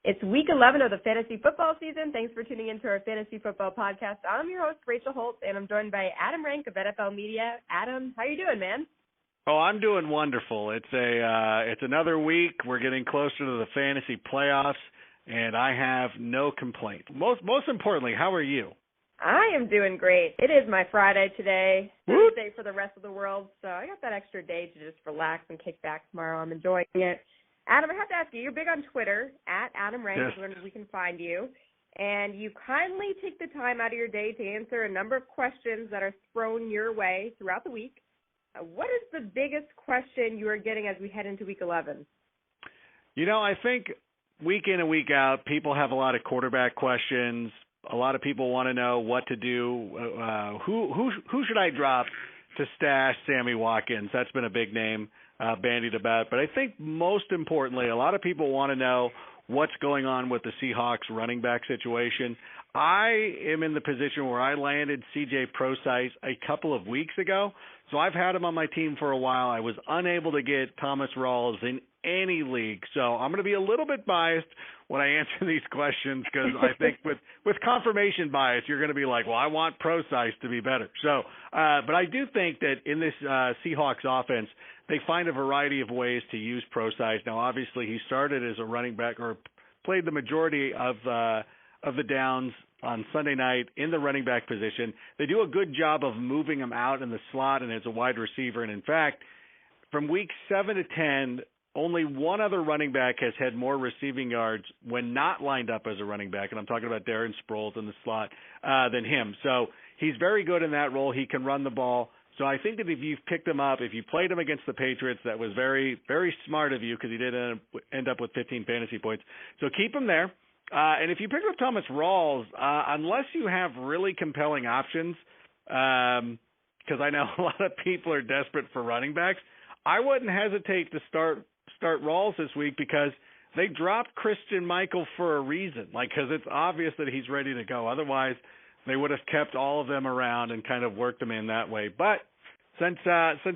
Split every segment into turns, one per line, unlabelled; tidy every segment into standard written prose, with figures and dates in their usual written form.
It's week 11 of the fantasy football season. Thanks for tuning into our fantasy football podcast. I'm your host, Rachel Holtz, and I'm joined by Adam Rank of NFL Media. Adam, how you doing, man?
Oh, I'm doing wonderful. It's another week. We're getting closer to the fantasy playoffs, and I have no complaints. Most importantly, how are you?
I am doing great. It is my Friday today, Thursday for the rest of the world, so I got that extra day to just relax and kick back tomorrow. I'm enjoying it. Adam, I have to ask you, you're big on Twitter, at Adam Rank, is where we can find you, and you kindly take the time out of your day to answer a number of questions that are thrown your way throughout the week. What is the biggest question you are getting as we head into week 11?
You know, I think week in and week out, people have a lot of quarterback questions. A lot of people want to know what to do. Who should I drop to stash Sammy Watkins? That's been a big name bandied about. But I think most importantly, a lot of people want to know what's going on with the Seahawks running back situation. I am in the position where I landed C.J. Prosise a couple of weeks ago, so I've had him on my team for a while. I was unable to get Thomas Rawls in any league, so I'm going to be a little bit biased when I answer these questions because I think with confirmation bias, you're going to be like, well, I want Prosise to be better. So, but I do think that in this Seahawks offense, they find a variety of ways to use Prosise. Now, obviously, he started as a running back or played the majority of the downs on Sunday night in the running back position. They do a good job of moving him out in the slot and as a wide receiver. And in fact, from week 7 to 10, only one other running back has had more receiving yards when not lined up as a running back, and I'm talking about Darren Sproles in the slot, than him. So he's very good in that role. He can run the ball. So I think that if you've picked him up, if you played him against the Patriots, that was very, very smart of you because he did end up with 15 fantasy points. So keep him there. And if you pick up Thomas Rawls, unless you have really compelling options, because I know a lot of people are desperate for running backs, I wouldn't hesitate to start Rawls this week because they dropped Christian Michael for a reason, because it's obvious that he's ready to go. Otherwise, they would have kept all of them around and kind of worked them in that way. But since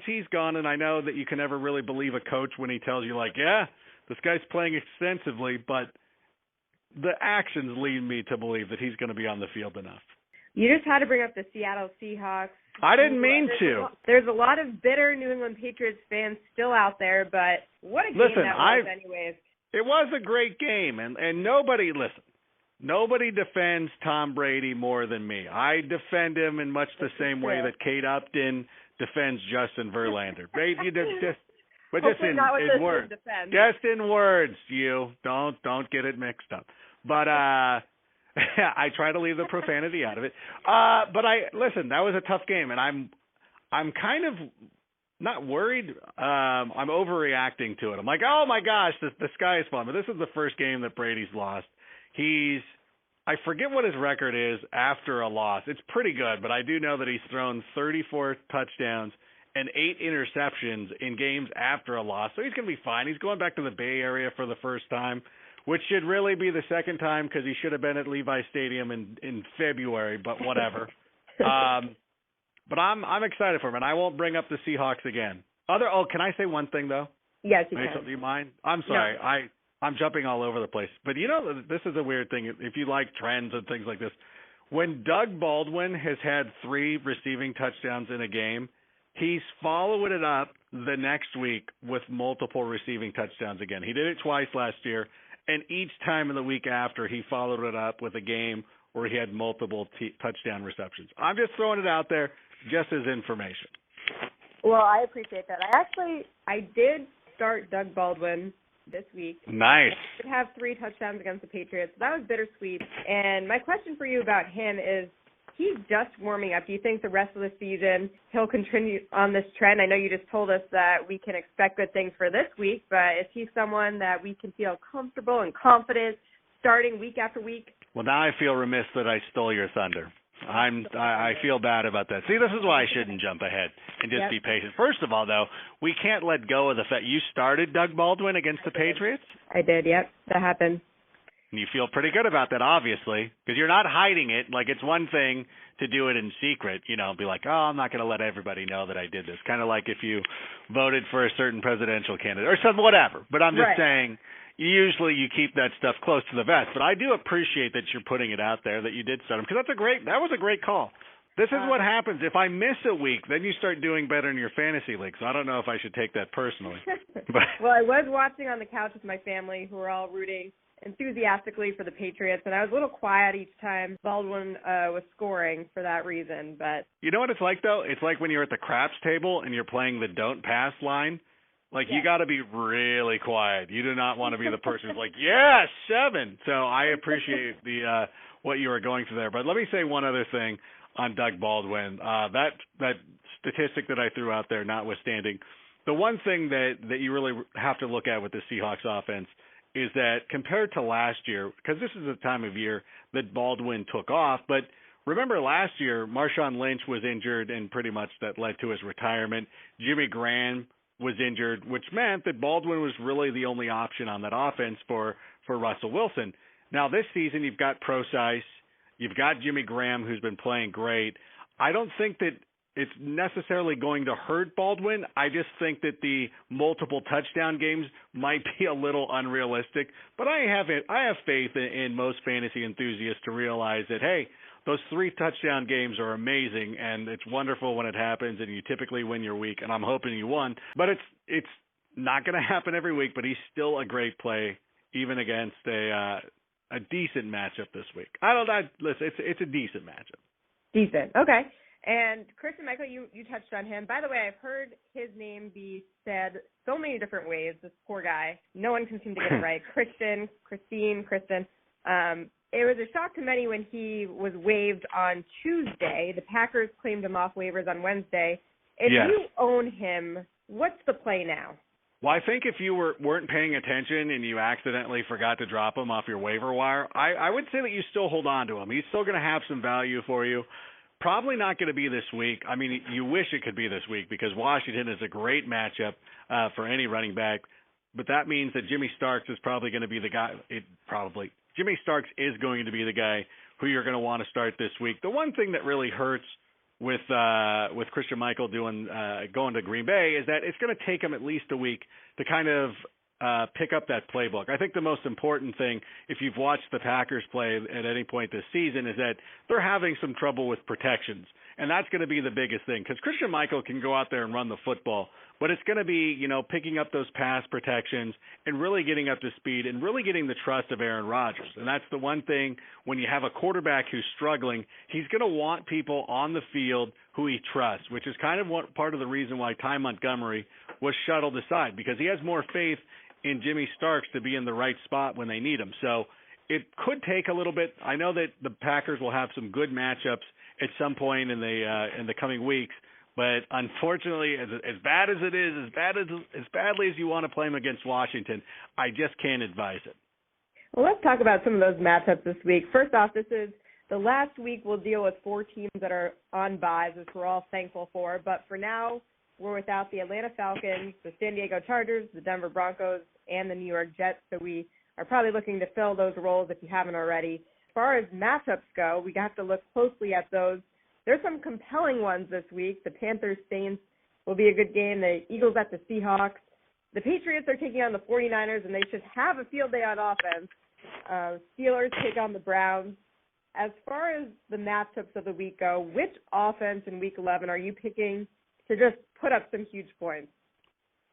he's gone, and I know that you can never really believe a coach when he tells you, yeah, this guy's playing extensively, but the actions lead me to believe that he's going to be on the field enough.
You just had to bring up the Seattle Seahawks.
I didn't mean to.
There's a lot of bitter New England Patriots fans still out there, but what a game that was anyways.
It was a great game, and nobody defends Tom Brady more than me. I defend him in much the same way that Kate Upton defends Justin Verlander. But just in words. Just in words, you don't get it mixed up. But I try to leave the profanity out of it. But listen, that was a tough game, and I'm kind of not worried. I'm overreacting to it. I'm like, oh my gosh, the sky is falling. But this is the first game that Brady's lost. I forget what his record is after a loss. It's pretty good, but I do know that he's thrown 34 touchdowns and 8 interceptions in games after a loss. So he's going to be fine. He's going back to the Bay Area for the first time, which should really be the second time because he should have been at Levi Stadium in February, but whatever. But I'm excited for him, and I won't bring up the Seahawks again. Can I say one thing, though?
Yes, you can.
Do you mind? I'm sorry. No. I'm jumping all over the place. But, this is a weird thing. If you like trends and things like this, when Doug Baldwin has had 3 receiving touchdowns in a game, he's following it up the next week with multiple receiving touchdowns again. He did it twice last year, and each time in the week after, he followed it up with a game where he had multiple touchdown receptions. I'm just throwing it out there just as information.
Well, I appreciate that. I did start Doug Baldwin this week.
Nice.
He did have 3 touchdowns against the Patriots. That was bittersweet. And my question for you about him is, he's just warming up. Do you think the rest of the season he'll continue on this trend? I know you just told us that we can expect good things for this week, but is he someone that we can feel comfortable and confident starting week after week?
Well, now I feel remiss that I stole your thunder. I feel bad about that. See, this is why I shouldn't jump ahead and just be patient. First of all, though, we can't let go of the fact you started Doug Baldwin against the Patriots.
I did, yep. That happened.
And you feel pretty good about that, obviously, because you're not hiding it. Like, it's one thing to do it in secret, be like, oh, I'm not going to let everybody know that I did this. Kind of like if you voted for a certain presidential candidate or something, whatever. But I'm just saying, usually you keep that stuff close to the vest. But I do appreciate that you're putting it out there that you did start him, because that was a great call. This is what happens. If I miss a week, then you start doing better in your fantasy league. So I don't know if I should take that personally. But
well, I was watching on the couch with my family, who were all rooting enthusiastically for the Patriots, and I was a little quiet each time Baldwin was scoring for that reason. But
you know what it's like, though? It's like when you're at the craps table and you're playing the don't pass line. Like, you got to be really quiet. You do not want to be the person who's like, yeah, 7. So I appreciate the what you were going through there. But let me say one other thing on Doug Baldwin. That statistic that I threw out there notwithstanding, the one thing that you really have to look at with the Seahawks offense is that compared to last year, because this is the time of year that Baldwin took off, but remember last year, Marshawn Lynch was injured, and pretty much that led to his retirement. Jimmy Graham was injured, which meant that Baldwin was really the only option on that offense for Russell Wilson. Now this season, you've got Procise, you've got Jimmy Graham, who's been playing great. I don't think that it's necessarily going to hurt Baldwin. I just think that the multiple touchdown games might be a little unrealistic. But I have faith in most fantasy enthusiasts to realize that, hey, those 3 touchdown games are amazing, and it's wonderful when it happens, and you typically win your week, and I'm hoping you won. But it's not going to happen every week, but he's still a great play, even against a decent matchup this week. Listen, it's a decent matchup.
Decent, okay. And Christian Michael, you touched on him. By the way, I've heard his name be said so many different ways. This poor guy. No one can seem to get it right. Kristen. It was a shock to many when he was waived on Tuesday. The Packers claimed him off waivers on Wednesday. If you own him, what's the play now?
Well, I think if you weren't paying attention and you accidentally forgot to drop him off your waiver wire, I would say that you still hold on to him. He's still going to have some value for you. Probably not going to be this week. I mean, you wish it could be this week because Washington is a great matchup for any running back. But that means that Jimmy Starks is probably going to be the guy. Jimmy Starks is going to be the guy who you're going to want to start this week. The one thing that really hurts with Christian Michael going to Green Bay is that it's going to take him at least a week to kind of pick up that playbook. I think the most important thing, if you've watched the Packers play at any point this season, is that they're having some trouble with protections. And that's going to be the biggest thing because Christian Michael can go out there and run the football, but it's going to be, picking up those pass protections and really getting up to speed and really getting the trust of Aaron Rodgers. And that's the one thing when you have a quarterback who's struggling, he's going to want people on the field who he trusts, which is kind of part of the reason why Ty Montgomery was shuttled aside because he has more faith in Jimmy Starks to be in the right spot when they need him. So it could take a little bit. I know that the Packers will have some good matchups at some point in the coming weeks, but unfortunately, as bad as it is, as badly as you want to play them against Washington, I just can't advise it.
Well, let's talk about some of those matchups this week. First off, this is the last week we'll deal with 4 teams that are on byes, which we're all thankful for. But for now, we're without the Atlanta Falcons, the San Diego Chargers, the Denver Broncos, and the New York Jets. So we are probably looking to fill those roles if you haven't already. As far as matchups go, we have to look closely at those. There's some compelling ones this week. The Panthers-Saints will be a good game. The Eagles at the Seahawks. The Patriots are taking on the 49ers, and they should have a field day on offense. Steelers take on the Browns. As far as the matchups of the week go, which offense in Week 11 are you picking to just put up some huge points?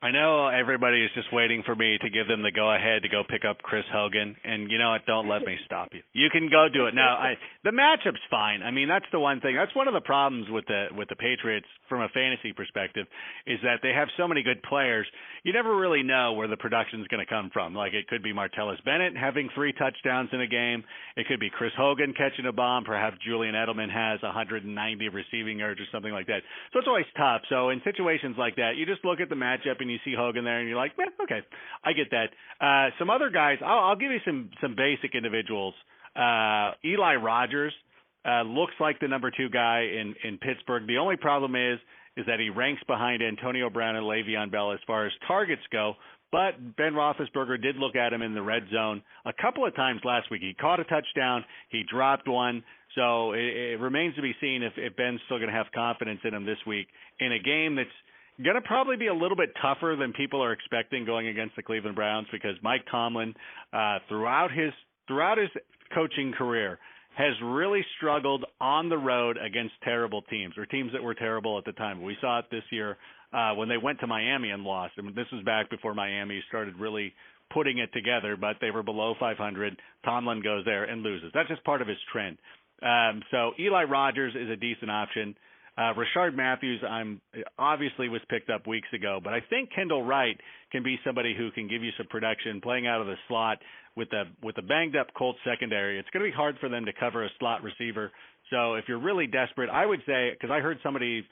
I know everybody is just waiting for me to give them the go-ahead to go pick up Chris Hogan, and you know what? Don't let me stop you. You can go do it. Now, the matchup's fine. I mean, that's the one thing. That's one of the problems with the Patriots from a fantasy perspective is that they have so many good players. You never really know where the production's going to come from. Like, it could be Martellus Bennett having 3 touchdowns in a game. It could be Chris Hogan catching a bomb. Perhaps Julian Edelman has 190 receiving yards or something like that. So it's always tough. So in situations like that, you just look at the matchup and you see Hogan there, and you're like, okay, I get that. Some other guys, I'll give you some basic individuals. Eli Rogers looks like the number 2 guy in Pittsburgh. The only problem is that he ranks behind Antonio Brown and Le'Veon Bell as far as targets go. But Ben Roethlisberger did look at him in the red zone a couple of times last week. He caught a touchdown. He dropped one. So it remains to be seen if Ben's still going to have confidence in him this week in a game that's, going to probably be a little bit tougher than people are expecting going against the Cleveland Browns because Mike Tomlin, throughout his coaching career, has really struggled on the road against terrible teams or teams that were terrible at the time. We saw it this year when they went to Miami and lost. I mean, this was back before Miami started really putting it together, but they were below 500. Tomlin goes there and loses. That's just part of his trend. So Eli Rogers is a decent option. Rashard Matthews, obviously was picked up weeks ago, but I think Kendall Wright can be somebody who can give you some production playing out of the slot with a banged up Colts secondary. It's going to be hard for them to cover a slot receiver. So if you're really desperate, I would say, because I heard somebody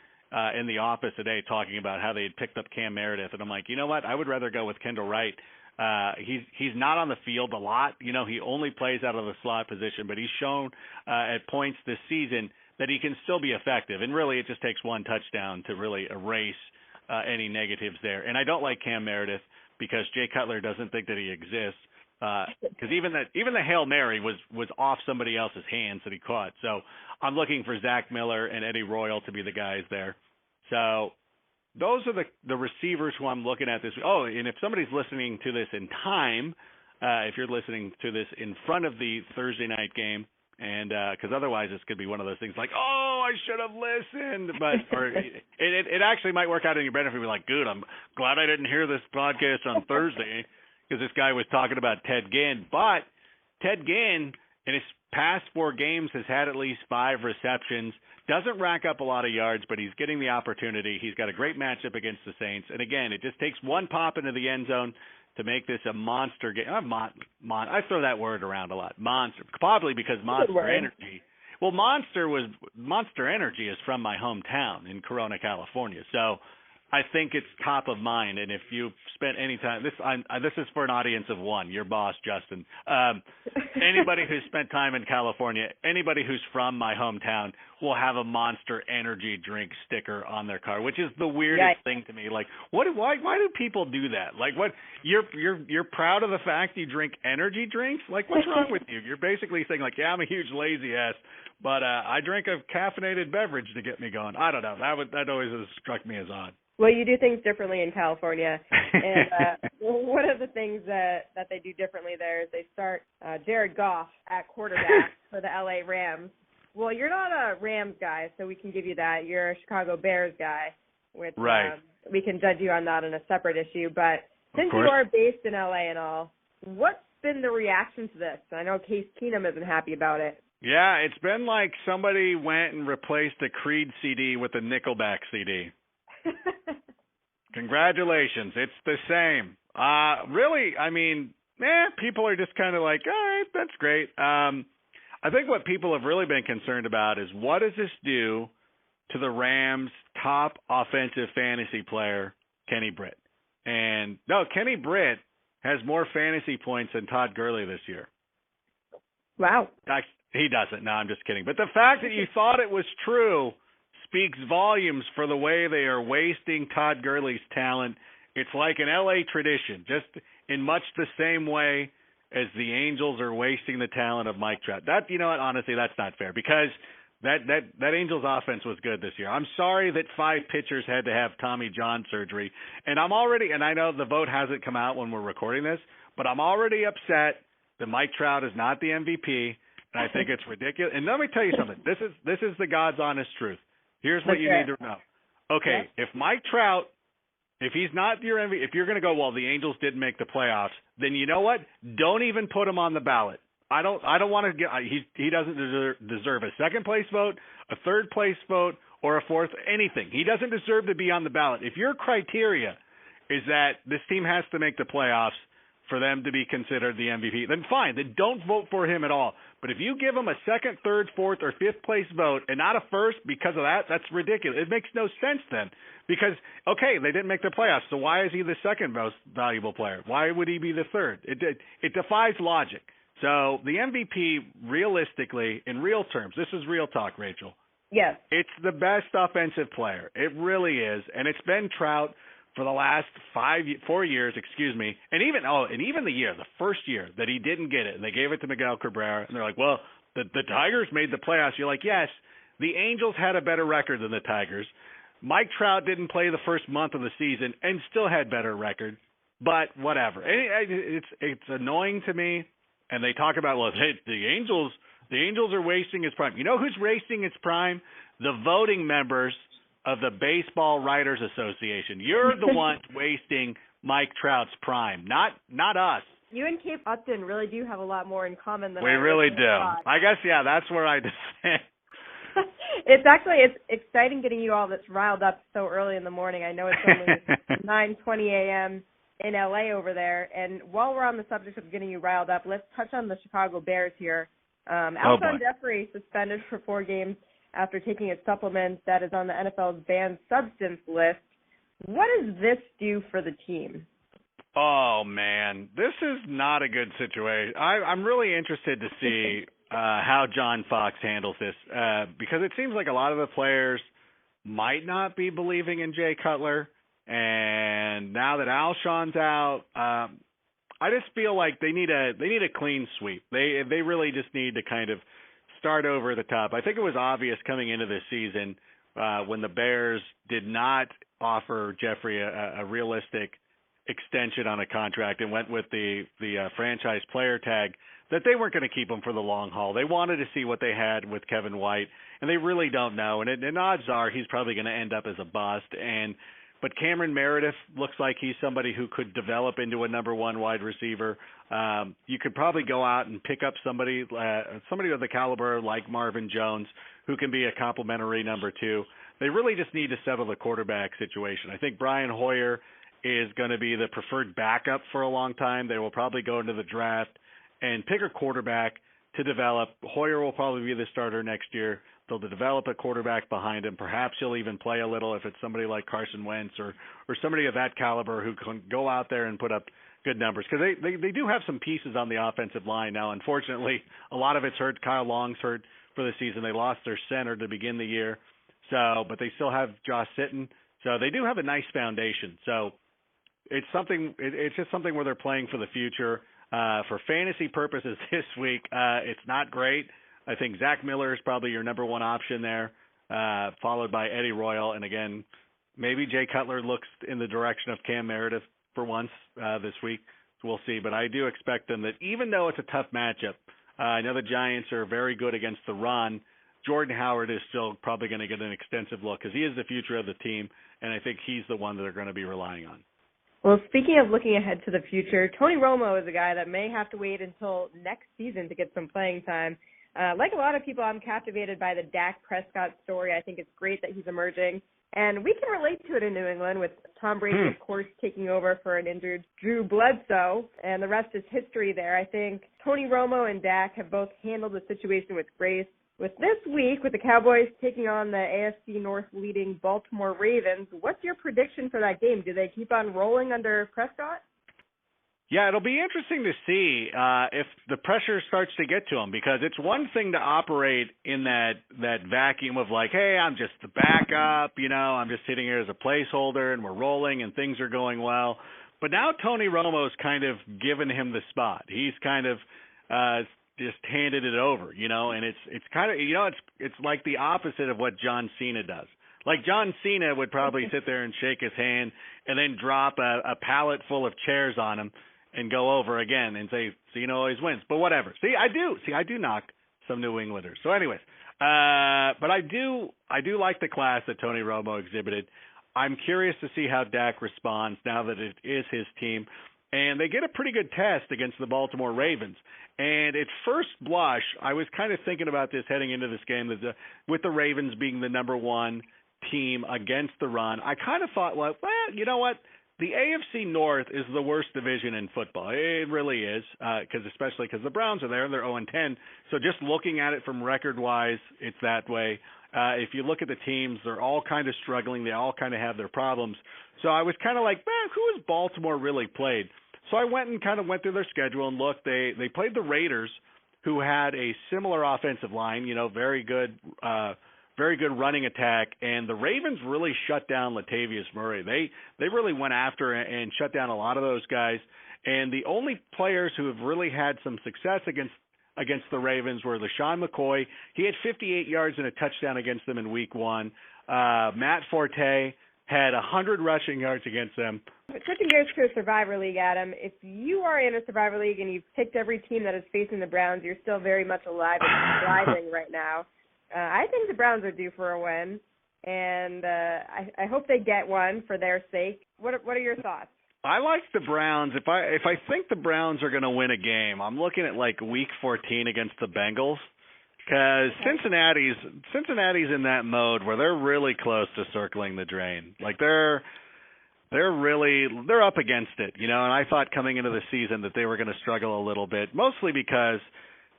in the office today talking about how they had picked up Cam Meredith, and I'm like, you know what? I would rather go with Kendall Wright. He's not on the field a lot. You know, he only plays out of the slot position, but he's shown at points this season that he can still be effective. And really, it just takes one touchdown to really erase any negatives there. And I don't like Cam Meredith because Jay Cutler doesn't think that he exists. Because even the Hail Mary was off somebody else's hands that he caught. So I'm looking for Zach Miller and Eddie Royal to be the guys there. So those are the receivers who I'm looking at this. Oh, and if somebody's listening to this in time, if you're listening to this in front of the Thursday night game, and because otherwise this could be one of those things like, oh, I should have listened, or it actually might work out in your benefit. Be like, good, I'm glad I didn't hear this podcast on Thursday because this guy was talking about Ted Ginn. But Ted Ginn in his past 4 games has had at least 5 receptions. Doesn't rack up a lot of yards, but he's getting the opportunity. He's got a great matchup against the Saints. And again, it just takes one pop into the end zone to make this a monster game. I throw that word around a lot. Monster. Probably because Monster Energy. Well, Monster Energy is from my hometown in Corona, California. So I think it's top of mind. And if you've spent any time, this is for an audience of one, your boss, Justin. Anybody who's spent time in California, anybody who's from my hometown will have a Monster Energy drink sticker on their car, which is the weirdest thing to me. Like, why do people do that? Like, what? You're proud of the fact you drink energy drinks? Like, what's wrong with you? You're basically saying, like, yeah, I'm a huge lazy ass, but I drink a caffeinated beverage to get me going. I don't know. That always has struck me as odd.
Well, you do things differently in California, and one of the things that they do differently there is they start Jared Goff at quarterback for the LA Rams. Well, you're not a Rams guy, so we can give you that. You're a Chicago Bears guy, which we can judge you on that on a separate issue. But since you are based in LA and all, what's been the reaction to this? I know Case Keenum isn't happy about it.
Yeah, it's been like somebody went and replaced a Creed CD with a Nickelback CD. Congratulations. It's the same. Really, I mean, people are just kind of like, all right, that's great. I think what people have really been concerned about is what does this do to the Rams' top offensive fantasy player, Kenny Britt? And no, Kenny Britt has more fantasy points than Todd Gurley this year.
Wow.
He doesn't. No, I'm just kidding. But the fact that you thought it was true speaks volumes for the way they are wasting Todd Gurley's talent. It's like an LA tradition, just in much the same way as the Angels are wasting the talent of Mike Trout. That, you know what, honestly, that's not fair because that Angels offense was good this year. I'm sorry that 5 pitchers had to have Tommy John surgery. And I know the vote hasn't come out when we're recording this, but I'm already upset that Mike Trout is not the MVP, and I think it's ridiculous. And let me tell you something. This is the God's honest truth. Here's what you need to know. Okay, if Mike Trout, if he's not your MVP, if you're going to go, well, the Angels didn't make the playoffs, then you know what? Don't even put him on the ballot. I don't want to get. He doesn't deserve a second place vote, a third place vote, or a fourth anything. He doesn't deserve to be on the ballot. If your criteria is that this team has to make the playoffs for them to be considered the MVP, then fine. Then don't vote for him at all. But if you give him a second, third, fourth, or fifth place vote and not a first because of that, that's ridiculous. It makes no sense then. Because, okay, they didn't make the playoffs, so why is he the second most valuable player? Why would he be the third? It defies logic. So the MVP, realistically, in real terms, this is real talk, Rachel.
Yes. It's
the best offensive player. It really is. And it's been Trout for the last 4 years, and even the first year that he didn't get it, and they gave it to Miguel Cabrera, and they're like, well, the Tigers made the playoffs. You're like, yes, the Angels had a better record than the Tigers. Mike Trout didn't play the first month of the season and still had better record. But whatever. It's annoying to me. And they talk about, well, hey, the Angels are wasting its prime. You know who's wasting its prime? The voting members of the Baseball Writers Association. You're the ones wasting Mike Trout's prime, not us.
You and Cape Upton really do have a lot more in common than
we really do. I guess, yeah, that's where I dissent.
It's exciting getting you all that's riled up so early in the morning. I know it's only 9:20 a.m. in LA over there. And while we're on the subject of getting you riled up, let's touch on the Chicago Bears here. Alshon Jeffrey suspended for 4 games after taking a supplement that is on the NFL's banned substance list. What does this do for the team?
Oh, man, this is not a good situation. I'm really interested to see how John Fox handles this because it seems like a lot of the players might not be believing in Jay Cutler. And now that Alshon's out, I just feel like they need a clean sweep. They really just need to kind of start over the top. I think it was obvious coming into this season when the Bears did not offer Jeffrey a realistic extension on a contract and went with the franchise player tag that they weren't going to keep him for the long haul. They wanted to see what they had with Kevin White, and they really don't know. And odds are he's probably going to end up as a bust. But Cameron Meredith looks like he's somebody who could develop into a number 1 wide receiver. You could probably go out and pick up somebody of the caliber like Marvin Jones who can be a complimentary number 2. They really just need to settle the quarterback situation. I think Brian Hoyer is going to be the preferred backup for a long time. They will probably go into the draft and pick a quarterback to develop. Hoyer will probably be the starter next year. They'll develop a quarterback behind him. Perhaps he'll even play a little if it's somebody like Carson Wentz or somebody of that caliber who can go out there and put up good numbers. Because they do have some pieces on the offensive line now. Unfortunately, a lot of it's hurt. Kyle Long's hurt for the season. They lost their center to begin the year. But they still have Josh Sitton. So they do have a nice foundation. So it's just something where they're playing for the future. For fantasy purposes this week, it's not great. I think Zach Miller is probably your number 1 option there, followed by Eddie Royal. And again, maybe Jay Cutler looks in the direction of Cam Meredith for once this week. We'll see. But I do expect them that even though it's a tough matchup, I know the Giants are very good against the run. Jordan Howard is still probably going to get an extensive look because he is the future of the team, and I think he's the one that they're going to be relying on.
Well, speaking of looking ahead to the future, Tony Romo is a guy that may have to wait until next season to get some playing time. Like a lot of people, I'm captivated by the Dak Prescott story. I think it's great that he's emerging. And we can relate to it in New England with Tom Brady, of course, taking over for an injured Drew Bledsoe. And the rest is history there. I think Tony Romo and Dak have both handled the situation with grace. With this week, with the Cowboys taking on the AFC North leading Baltimore Ravens, what's your prediction for that game? Do they keep on rolling under Prescott?
Yeah, it'll be interesting to see if the pressure starts to get to them because it's one thing to operate in that vacuum of like, hey, I'm just the backup, I'm just sitting here as a placeholder and we're rolling and things are going well. But now Tony Romo's kind of given him the spot. He's kind of just handed it over, and it's kind of, it's like the opposite of what John Cena does. Like John Cena would probably sit there and shake his hand and then drop a pallet full of chairs on him and go over again and say, Cena always wins. But whatever. I do knock some New Englanders. So anyways, but I do like the class that Tony Romo exhibited. I'm curious to see how Dak responds now that it is his team. And they get a pretty good test against the Baltimore Ravens. And at first blush, I was kind of thinking about this heading into this game, with the Ravens being the number 1 team against the run. I kind of thought, well, you know what? The AFC North is the worst division in football. It really is, especially because the Browns are there and they're 0-10. So just looking at it from record-wise, it's that way. If you look at the teams, they're all kind of struggling. They all kind of have their problems. So I was kind of like, who has Baltimore really played? So I went through their schedule and looked. They played the Raiders, who had a similar offensive line, very good running attack, and the Ravens really shut down Latavius Murray. They really went after and shut down a lot of those guys. And the only players who have really had some success against the Ravens were LaShawn McCoy. He had 58 yards and a touchdown against them in week 1. Matt Forte had 100 rushing yards against them.
Switching gears to a Survivor League, Adam, if you are in a Survivor League and you've picked every team that is facing the Browns, you're still very much alive and thriving right now. I think the Browns are due for a win, and I hope they get one for their sake. What are your thoughts?
I like the Browns. If I think the Browns are going to win a game, I'm looking at like Week 14 against the Bengals, because Cincinnati's in that mode where they're really close to circling the drain. Like they're up against it, you know. And I thought coming into the season that they were going to struggle a little bit, mostly because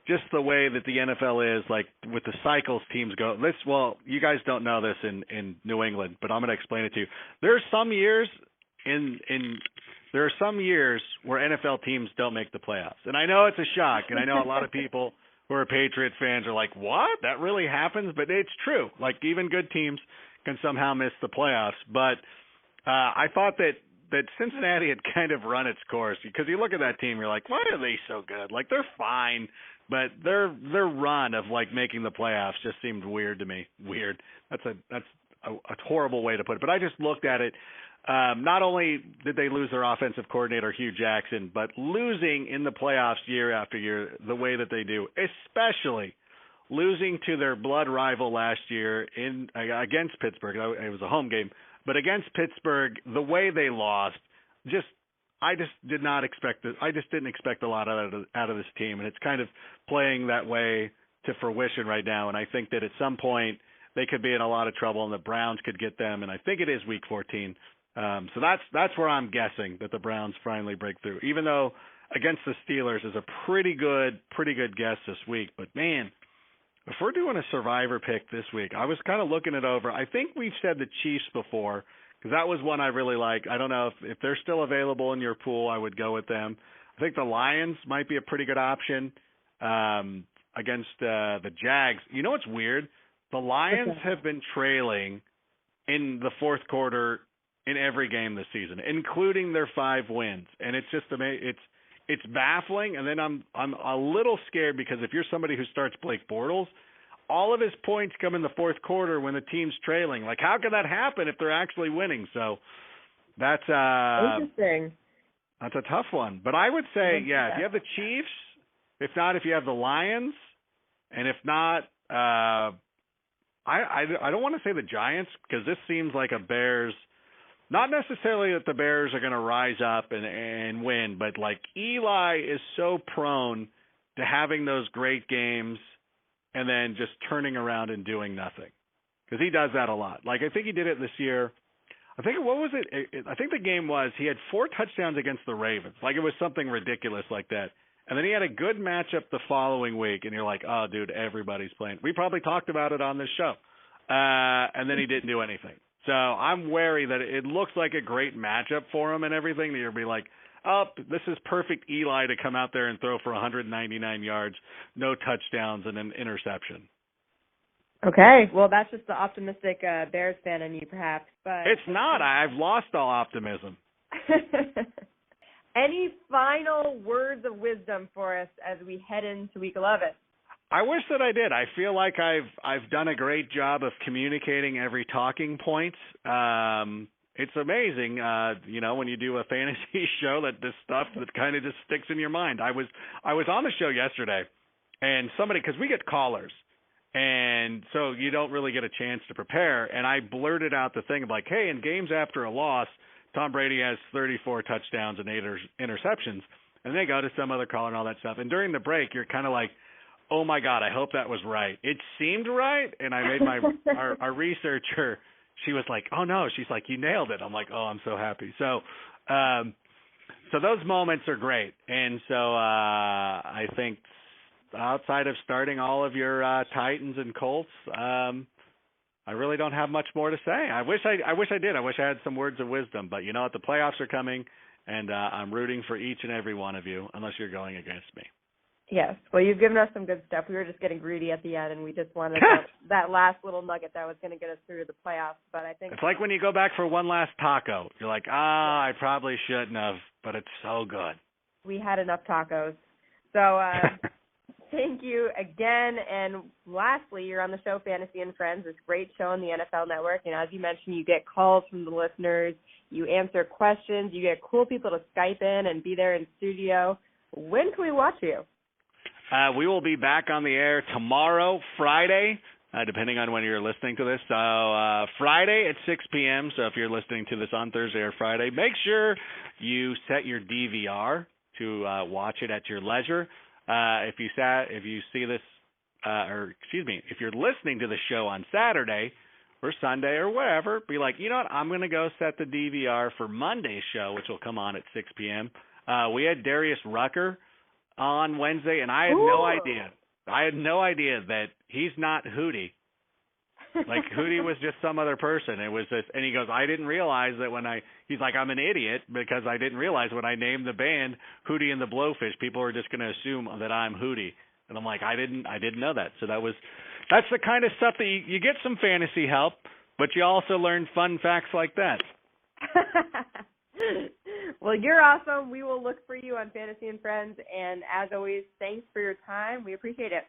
just the way that the NFL is, like with the cycles teams go. You guys don't know this in New England, but I'm going to explain it to you. There are some years where NFL teams don't make the playoffs. And I know it's a shock, and I know a lot of people who are Patriot fans are like, what? That really happens? But it's true. Like, even good teams can somehow miss the playoffs. But I thought that Cincinnati had kind of run its course, because you look at that team, you're like, why are they so good? Like, they're fine, but their run of, like, making the playoffs just seemed weird to me. Weird. That's a horrible way to put it. But I just looked at it. Not only did they lose their offensive coordinator, Hugh Jackson, but losing in the playoffs year after year the way that they do, especially losing to their blood rival last year against Pittsburgh. It was a home game, but against Pittsburgh, the way they lost, I just didn't expect a lot out of this team, and it's kind of playing that way to fruition right now. And I think that at some point they could be in a lot of trouble, and the Browns could get them. And I think it is Week 14. So that's where I'm guessing that the Browns finally break through, even though against the Steelers is a pretty good guess this week. But, man, if we're doing a survivor pick this week, I was kind of looking it over. I think we've said the Chiefs before, because that was one I really like. I don't know if they're still available in your pool, I would go with them. I think the Lions might be a pretty good option against the Jags. You know what's weird? The Lions have been trailing in the fourth quarter in every game this season, including their 5 wins, and it's just amazing. It's baffling. And then I'm a little scared, because if you're somebody who starts Blake Bortles, all of his points come in the fourth quarter when the team's trailing. Like, how can that happen if they're actually winning? So that's
interesting.
That's a tough one. But I would say, if you have the Chiefs, if not, if you have the Lions, and if not, I don't want to say the Giants, because this seems like a Bears. Not necessarily that the Bears are going to rise up and win, but like Eli is so prone to having those great games and then just turning around and doing nothing, because he does that a lot. Like, I think he did it this year. I think I think the game was he had 4 touchdowns against the Ravens. Like, it was something ridiculous like that. And then he had a good matchup the following week, and you're like, oh, dude, everybody's playing. We probably talked about it on this show. And then he didn't do anything. So I'm wary that it looks like a great matchup for him and everything, that you'll be like, oh, this is perfect Eli to come out there and throw for 199 yards, no touchdowns, and an interception.
Okay, well, that's just the optimistic Bears fan in you, perhaps. But
it's not. I've lost all optimism.
Any final words of wisdom for us as we head into Week 11?
I wish that I did. I feel like I've done a great job of communicating every talking point. It's amazing, when you do a fantasy show, that this stuff that kind of just sticks in your mind. I was on the show yesterday, and somebody, because we get callers, and so you don't really get a chance to prepare, and I blurted out the thing of like, hey, in games after a loss, Tom Brady has 34 touchdowns and 8 interceptions, and they go to some other caller and all that stuff. And during the break, you're kind of like, oh my God, I hope that was right. It seemed right, and I made our researcher. She was like, oh no, she's like, you nailed it. I'm like, oh, I'm so happy. So those moments are great, and so I think outside of starting all of your Titans and Colts, I really don't have much more to say. I wish I did. I wish I had some words of wisdom, but you know what? The playoffs are coming, and I'm rooting for each and every one of you, unless you're going against me.
Yes. Well, you've given us some good stuff. We were just getting greedy at the end, and we just wanted that last little nugget that was going to get us through to the playoffs. But I think
it's like when you go back for one last taco. You're like, I probably shouldn't have, but it's so good.
We had enough tacos. So thank you you again. And lastly, you're on the show Fantasy and Friends, this great show on the NFL Network. And as you mentioned, you get calls from the listeners. You answer questions. You get cool people to Skype in and be there in studio. When can we watch you?
We will be back on the air tomorrow, Friday, depending on when you're listening to this. So Friday at 6 p.m. So if you're listening to this on Thursday or Friday, make sure you set your DVR to watch it at your leisure. If you see this, if you're listening to the show on Saturday or Sunday or whatever, be like, you know what, I'm going to go set the DVR for Monday's show, which will come on at 6 p.m. We had Darius Rucker on Wednesday, and I had no idea. I had no idea that he's not Hootie. Like, Hootie was just some other person. It was just, and he goes, I didn't realize that he's like, I'm an idiot because I didn't realize when I named the band Hootie and the Blowfish, people are just going to assume that I'm Hootie. And I'm like, I didn't know that. So that's the kind of stuff that you get some fantasy help, but you also learn fun facts like that.
Well, you're awesome. We will look for you on Fantasy and Friends. And as always, thanks for your time. We appreciate it.